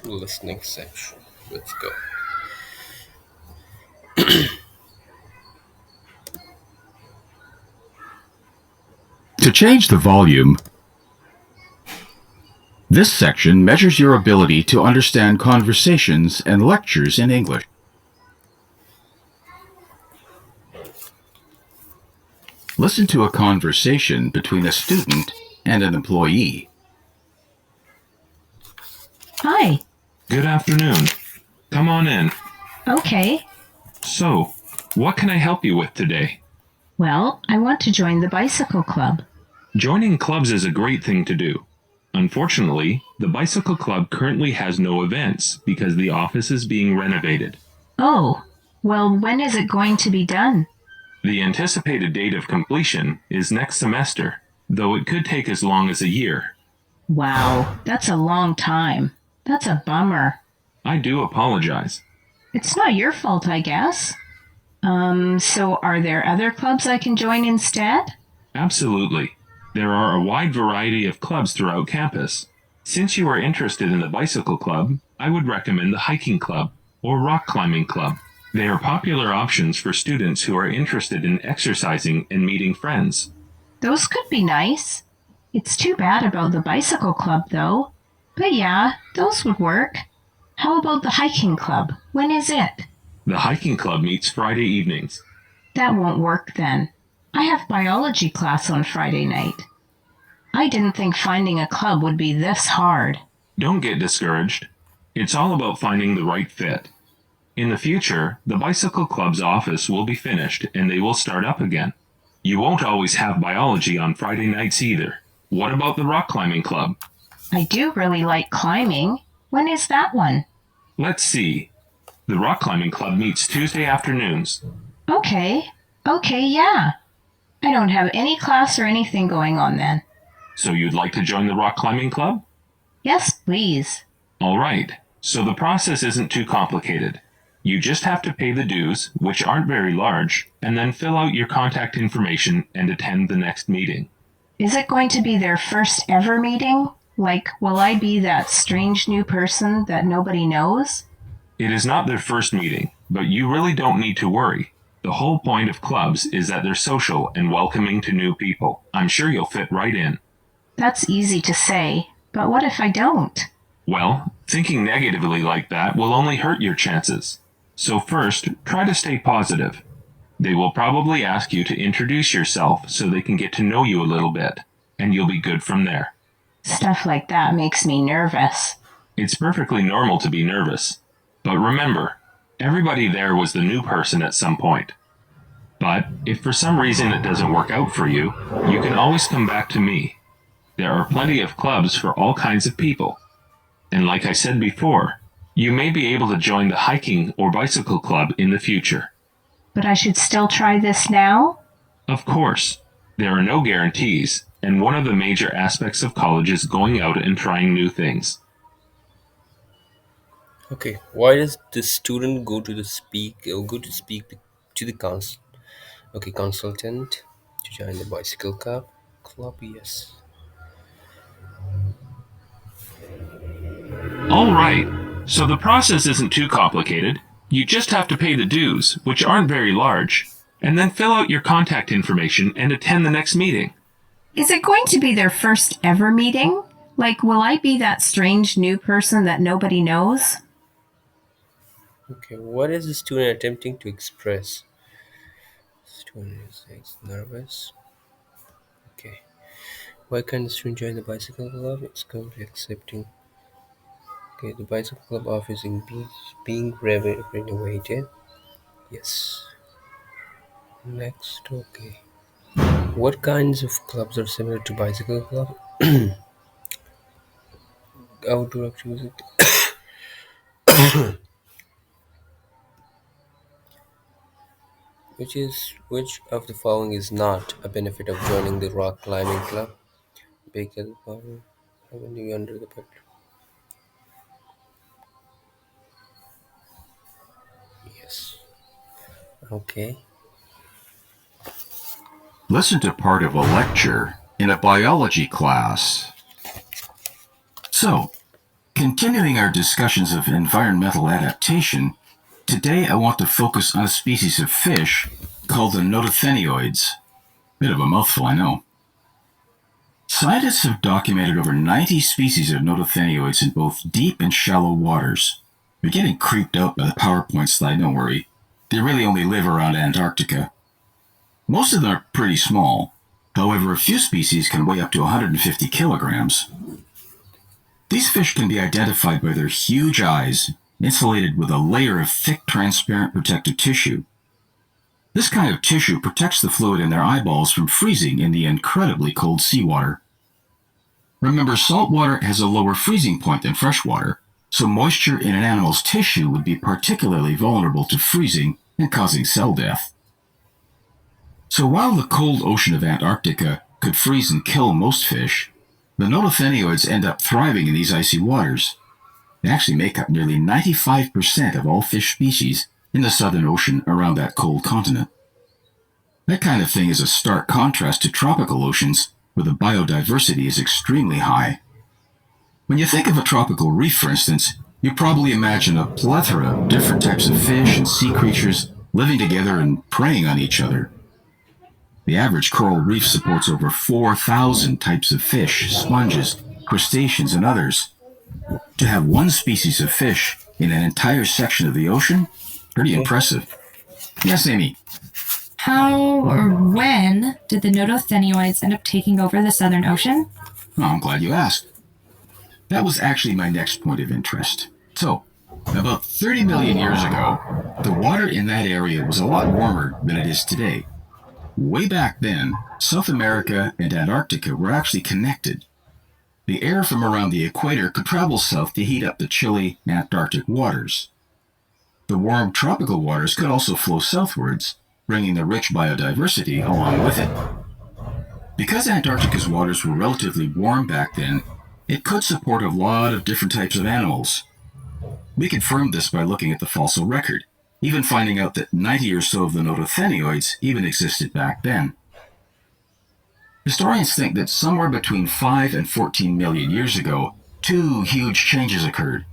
listening section. Let's go. To change the volume, this section measures your ability to understand conversations and lectures in English. Listen to a conversation between a student and an employee. Hi. Good afternoon. Come on in. Okay. So, what can I help you with today? Well, I want to join the bicycle club. Joining clubs is a great thing to do. Unfortunately, the bicycle club currently has no events because the office is being renovated. Oh, well, when is it going to be done? The anticipated date of completion is next semester, though it could take as long as a year. Wow, that's a long time. That's a bummer. I do apologize. It's not your fault, I guess. So are there other clubs I can join instead? Absolutely. There are a wide variety of clubs throughout campus. Since you are interested in the bicycle club, I would recommend the hiking club or rock climbing club. They are popular options for students who are interested in exercising and meeting friends. Those could be nice. It's too bad about the bicycle club, though. But yeah, those would work. How about the hiking club? When is it? The hiking club meets Friday evenings. That won't work then. I have biology class on Friday night. I didn't think finding a club would be this hard. Don't get discouraged. It's all about finding the right fit. In the future, the bicycle club's office will be finished and they will start up again. You won't always have biology on Friday nights either. What about the rock climbing club? I do really like climbing. When is that one? Let's see. The rock climbing club meets Tuesday afternoons. Okay, yeah. I don't have any class or anything going on then. So you'd like to join the rock climbing club? Yes, please. All right. So the process isn't too complicated. You just have to pay the dues, which aren't very large, and then fill out your contact information and attend the next meeting. Is it going to be their first ever meeting? Like, will I be that strange new person that nobody knows? It is not their first meeting, but you really don't need to worry. The whole point of clubs is that they're social and welcoming to new people. I'm sure you'll fit right in. That's easy to say, but what if I don't? Well, thinking negatively like that will only hurt your chances. So first, try to stay positive. They will probably ask you to introduce yourself so they can get to know you a little bit, and you'll be good from there. Stuff like that makes me nervous. It's perfectly normal to be nervous. But remember, everybody there was the new person at some point. But if for some reason it doesn't work out for you, you can always come back to me. There are plenty of clubs for all kinds of people. And like I said before, you may be able to join the hiking or bicycle club in the future. But I should still try this now? Of course, there are no guarantees, and one of the major aspects of college is going out and trying new things. Okay, why does the student go to speak to the consultant to join the bicycle club? Yes. All right, so the process isn't too complicated. You just have to pay the dues, which aren't very large, and then fill out your contact information and attend the next meeting. Is it going to be their first ever meeting? Like, will I be that strange new person that nobody knows? Okay, what is the student attempting to express? Student is nervous. Okay. Why can't the student join the bicycle club? It's currently accepting. Okay, the bicycle club office is being renovated. Yes. Next, okay. What kinds of clubs are similar to bicycle club? Outdoor activities. Which of the following is not a benefit of joining the rock climbing club? Vehicle power, revenue under the bed. Yes. Okay. Listen to part of a lecture in a biology class. So, Continuing our discussions of environmental adaptation, today I want to focus on a species of fish called the notothenioids. Bit of a mouthful, I know. Scientists have documented over 90 species of notothenioids in both deep and shallow waters. You're getting creeped out by the PowerPoint slide, don't worry. They really only live around Antarctica. Most of them are pretty small. However, a few species can weigh up to 150 kilograms. These fish can be identified by their huge eyes, insulated with a layer of thick, transparent protective tissue. This kind of tissue protects the fluid in their eyeballs from freezing in the incredibly cold seawater. Remember, salt water has a lower freezing point than fresh water, so moisture in an animal's tissue would be particularly vulnerable to freezing and causing cell death. So while the cold ocean of Antarctica could freeze and kill most fish, the notothenioids end up thriving in these icy waters. They actually make up nearly 95% of all fish species in the Southern Ocean around that cold continent. That kind of thing is a stark contrast to tropical oceans, where the biodiversity is extremely high. When you think of a tropical reef, for instance, you probably imagine a plethora of different types of fish and sea creatures living together and preying on each other. The average coral reef supports over 4,000 types of fish, sponges, crustaceans, and others. To have one species of fish in an entire section of the ocean? Pretty impressive. Yes, Amy? How or when did the notothenioids end up taking over the Southern Ocean? Oh, I'm glad you asked. That was actually my next point of interest. So, about 30 million years ago, the water in that area was a lot warmer than it is today. Way back then, South America and Antarctica were actually connected. The air from around the equator could travel south to heat up the chilly Antarctic waters. The warm tropical waters could also flow southwards, bringing the rich biodiversity along with it. Because Antarctica's waters were relatively warm back then, it could support a lot of different types of animals. We confirmed this by looking at the fossil record, even finding out that 90 or so of the notothenioids even existed back then. Historians think that somewhere between 5 and 14 million years ago, two huge changes occurred.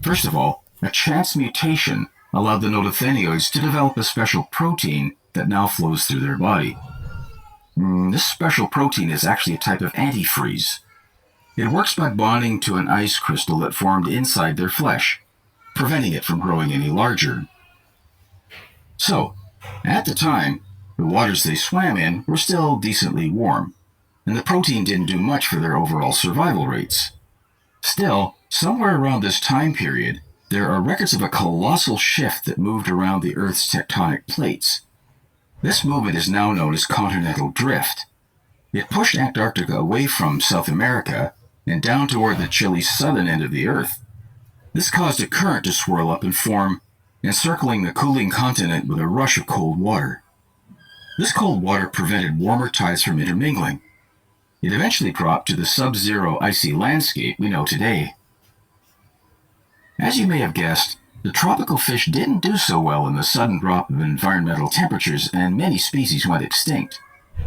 First of all, a chance mutation allowed the notothenioids to develop a special protein that now flows through their body. This special protein is actually a type of antifreeze. It works by bonding to an ice crystal that formed inside their flesh, preventing it from growing any larger. So, at the time, the waters they swam in were still decently warm, and the protein didn't do much for their overall survival rates. Still, somewhere around this time period, there are records of a colossal shift that moved around the Earth's tectonic plates. This movement is now known as continental drift. It pushed Antarctica away from South America and down toward the chilly southern end of the Earth. This caused a current to swirl up and form, encircling the cooling continent with a rush of cold water. This cold water prevented warmer tides from intermingling. It eventually dropped to the sub-zero icy landscape we know today. As you may have guessed, the tropical fish didn't do so well in the sudden drop of environmental temperatures, and many species went extinct.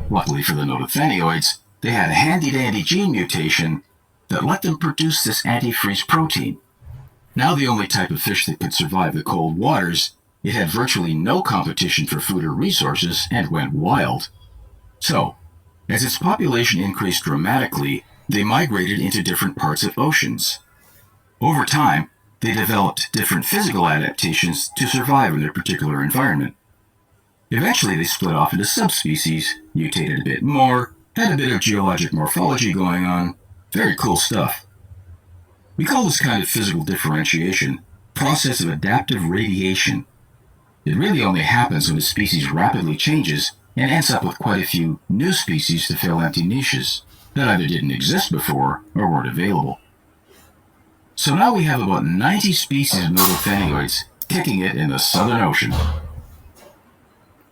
Luckily for the notothenioids, they had a handy-dandy gene mutation that let them produce this antifreeze protein. Now the only type of fish that could survive the cold waters, it had virtually no competition for food or resources and went wild. So, as its population increased dramatically, they migrated into different parts of oceans. Over time, they developed different physical adaptations to survive in their particular environment. Eventually, they split off into subspecies, mutated a bit more, had a bit of geologic morphology going on. Very cool stuff. We call this kind of physical differentiation process of adaptive radiation. It really only happens when a species rapidly changes and ends up with quite a few new species to fill empty niches that either didn't exist before or weren't available. So now we have about 90 species of notothenioids kicking it in the Southern Ocean.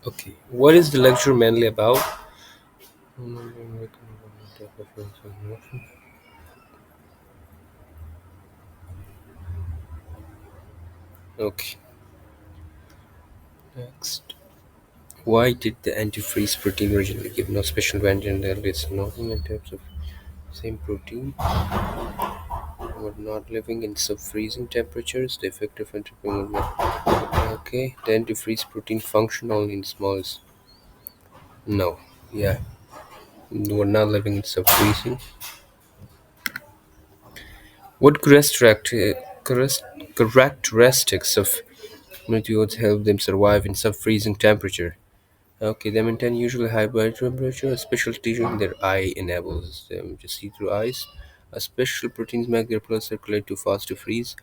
Okay, what is the lecture mainly about? Okay, next. Why did the antifreeze protein originally give no special advantage in the earliest nothing in terms of same protein? Were not living in sub-freezing temperatures. The effective entrepreneur. Okay, the antifreeze protein function only in smalls. No, yeah, were not living in sub-freezing. What characteristics of meteors help them survive in sub-freezing temperature? Okay, they maintain usually high body temperature. A special tissue in their eye enables them to see through ice. A special proteins make their blood circulate too fast to freeze.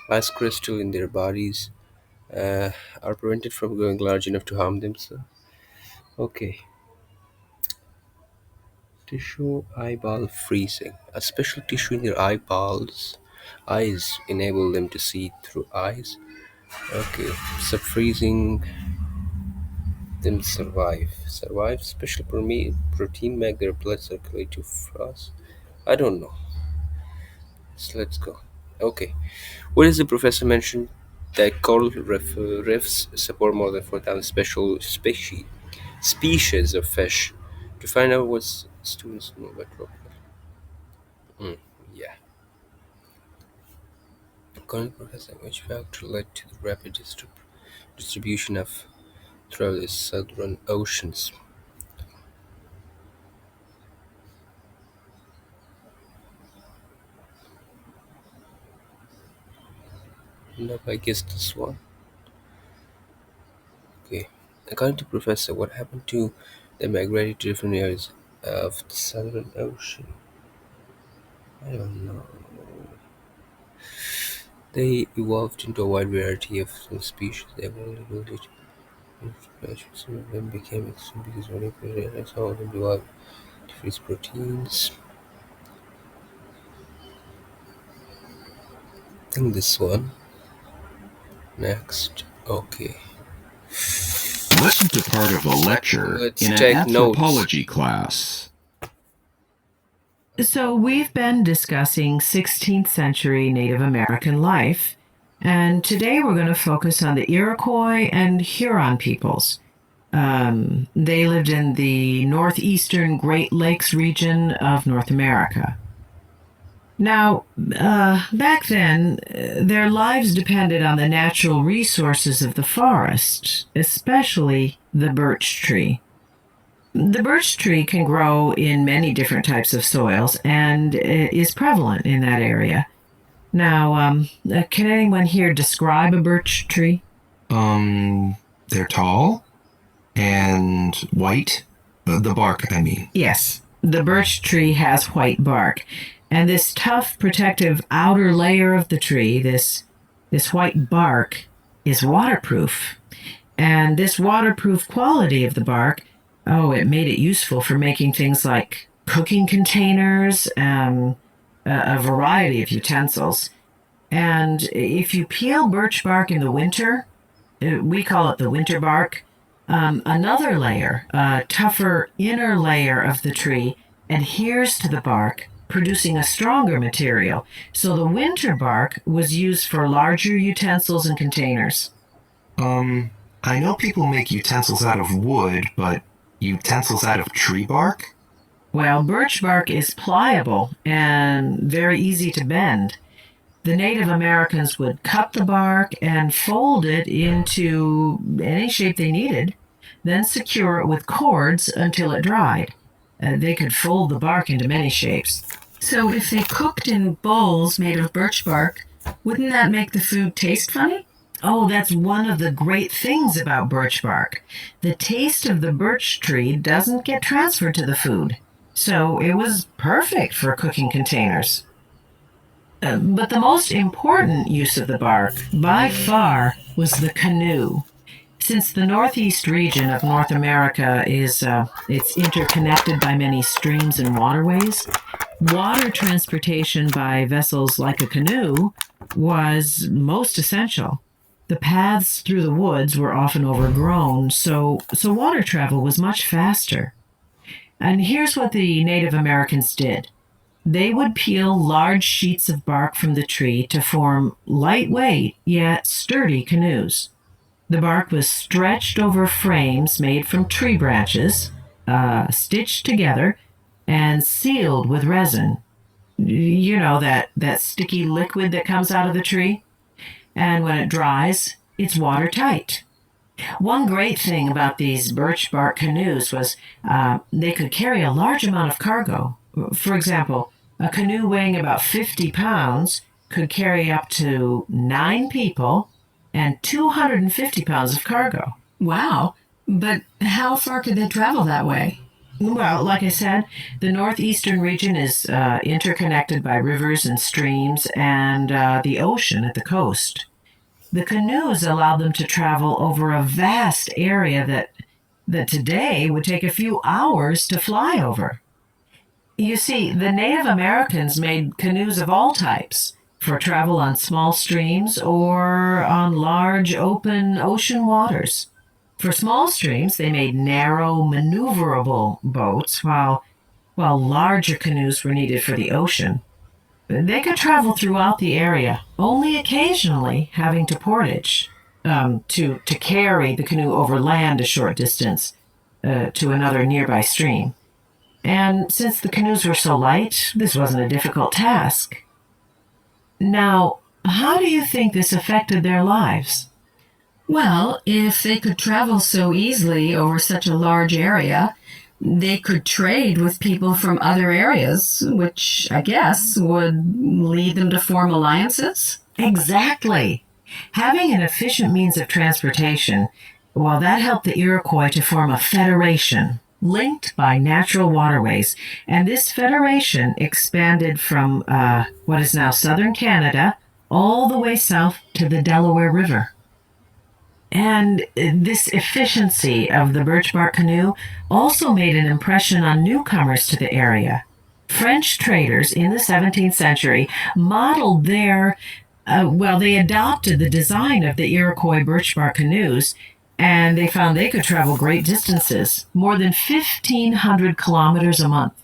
Ice crystal in their bodies uh, are prevented from growing large enough to harm themselves. Okay, tissue eyeball freezing. A special tissue in their eyeballs eyes enable them to see through ice. Okay, sub-freezing them survive. Survive special protein make their blood circulate too fast. I don't know. So let's go. Okay. What is the professor mentioned that reefs support more than 4,000 special species of fish? To find out what students know about tropical. Yeah. According to Professor, which factor led to the rapid distribution of throughout the southern oceans? No, I guess this one. Okay. According to Professor, what happened to the migrated to different areas of the Southern Ocean? I don't know. They evolved into a wide variety of species. They have only ability to some of them became extinct because many predators, some of them developed to freeze proteins. I think this one. Next. Okay. Listen to part of a lecture Let's in an take notes. anthropology class. So, we've been discussing 16th century Native American life, and today we're going to focus on the Iroquois and Huron peoples. They lived in the northeastern Great Lakes region of North America. Now, back then, their lives depended on the natural resources of the forest, especially the birch tree. The birch tree can grow in many different types of soils and is prevalent in that area. Now, can anyone here describe a birch tree? They're tall and white. The bark, I mean. Yes, the birch tree has white bark. And this tough, protective outer layer of the tree, this white bark, is waterproof. And this waterproof quality of the bark, it made it useful for making things like cooking containers, a variety of utensils. And if you peel birch bark in the winter, we call it the winter bark, another layer, a tougher inner layer of the tree, adheres to the bark, producing a stronger material. So the winter bark was used for larger utensils and containers. I know people make utensils out of wood, but utensils out of tree bark? Well, birch bark is pliable and very easy to bend. The Native Americans would cut the bark and fold it into any shape they needed, then secure it with cords until it dried. They could fold the bark into many shapes. So if they cooked in bowls made of birch bark, wouldn't that make the food taste funny? Oh, that's one of the great things about birch bark. The taste of the birch tree doesn't get transferred to the food. So it was perfect for cooking containers. But the most important use of the bark, by far, was the canoe. Since the northeast region of North America it's interconnected by many streams and waterways, water transportation by vessels like a canoe was most essential. The paths through the woods were often overgrown, so water travel was much faster. And here's what the Native Americans did. They would peel large sheets of bark from the tree to form lightweight yet sturdy canoes. The bark was stretched over frames made from tree branches, stitched together, and sealed with resin. You know, that sticky liquid that comes out of the tree? And when it dries, it's watertight. One great thing about these birch bark canoes was they could carry a large amount of cargo. For example, a canoe weighing about 50 pounds could carry up to 9 people and 250 pounds of cargo. Wow. But how far could they travel that way? Well, like I said, the northeastern region is interconnected by rivers and streams and the ocean at the coast. The canoes allowed them to travel over a vast area that today would take a few hours to fly over. You see, the Native Americans made canoes of all types for travel on small streams or on large open ocean waters. For small streams, they made narrow, maneuverable boats, while larger canoes were needed for the ocean. They could travel throughout the area, only occasionally having to portage to carry the canoe over land a short distance to another nearby stream. And since the canoes were so light, this wasn't a difficult task. Now, how do you think this affected their lives? Well, if they could travel so easily over such a large area, they could trade with people from other areas, which I guess would lead them to form alliances. Exactly. Having an efficient means of transportation, well, that helped the Iroquois to form a federation linked by natural waterways. And this federation expanded from what is now southern Canada all the way south to the Delaware River. And this efficiency of the birch bark canoe also made an impression on newcomers to the area. French traders in the 17th century modeled they adopted the design of the Iroquois birch bark canoes, and they found they could travel great distances, more than 1,500 kilometers a month.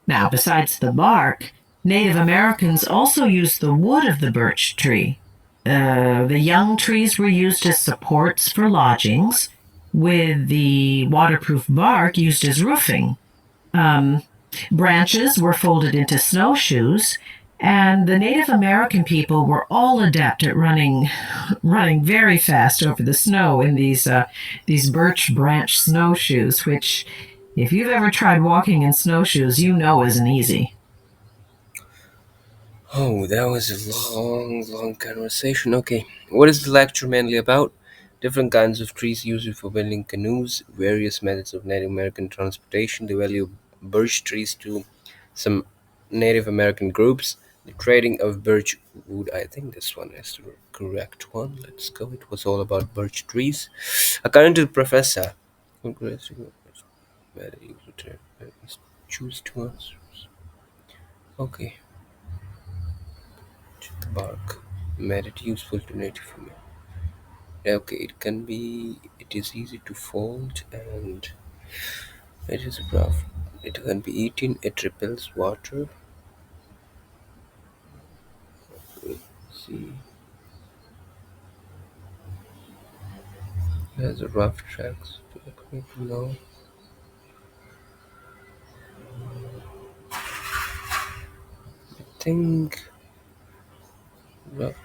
Now, besides the bark, Native Americans also used the wood of the birch tree. The young trees were used as supports for lodgings, with the waterproof bark used as roofing. Branches were folded into snowshoes, and the Native American people were all adept at running very fast over the snow in these birch branch snowshoes, which, if you've ever tried walking in snowshoes, you know isn't easy. Oh, that was a long conversation. Okay, what is the lecture mainly about? Different kinds of trees used for building canoes, various methods of Native American transportation, the value of birch trees to some Native American groups, the trading of birch wood. I think this one is the correct one. Let's go. It was all about birch trees. According to the professor, choose two answers. Okay. Bark made it useful to native women. Okay, it is easy to fold and it is rough. It can be eaten, it repels water. Let's see, it has a rough tracks. No. I think rough.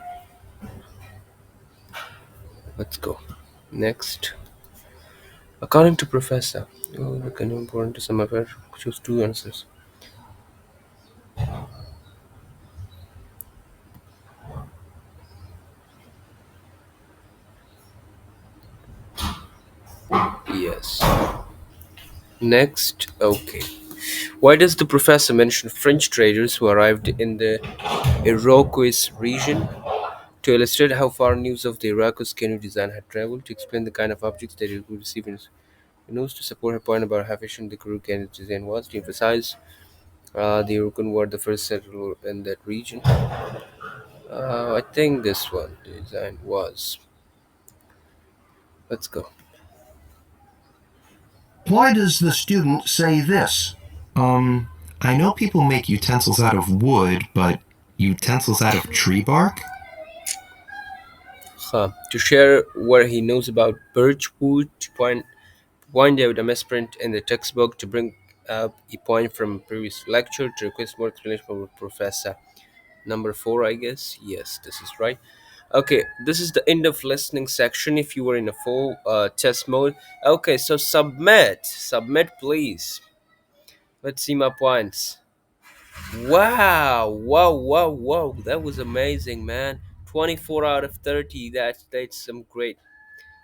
Let's go. Next. According to Professor, the can important to some affair. Choose two answers. Yes. Next, okay. Why does the professor mention French traders who arrived in the Iroquois region to illustrate how far news of the Iroquois canoe design had traveled, to explain the kind of objects that it would receive in canoes, to support her point about how efficient the canoe canoe design was, to emphasize the Iroquois were the first settler in that region? I think this one design was. Let's go. Why does the student say this? I know people make utensils out of wood, but utensils out of tree bark? To share what he knows about birch wood, to point out a misprint in the textbook, to bring A point from previous lecture to request more explanation from Professor. Number four, I guess. Yes, this is right. Okay, this is the end of listening section. If you were in a full test mode, okay. So submit, please. Let's see my points. Wow, wow, wow, wow! That was amazing, man. 24 out of 30. That's some great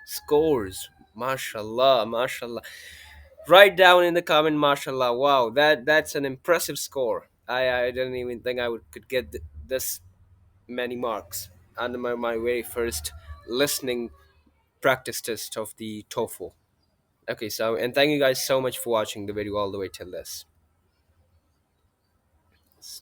scores. Mashallah, mashallah. Write down in the comment, mashallah. Wow, that's an impressive score. I didn't even think I would could get this many marks under my very first listening practice test of the TOEFL. Okay, so and thank you guys so much for watching the video all the way till this.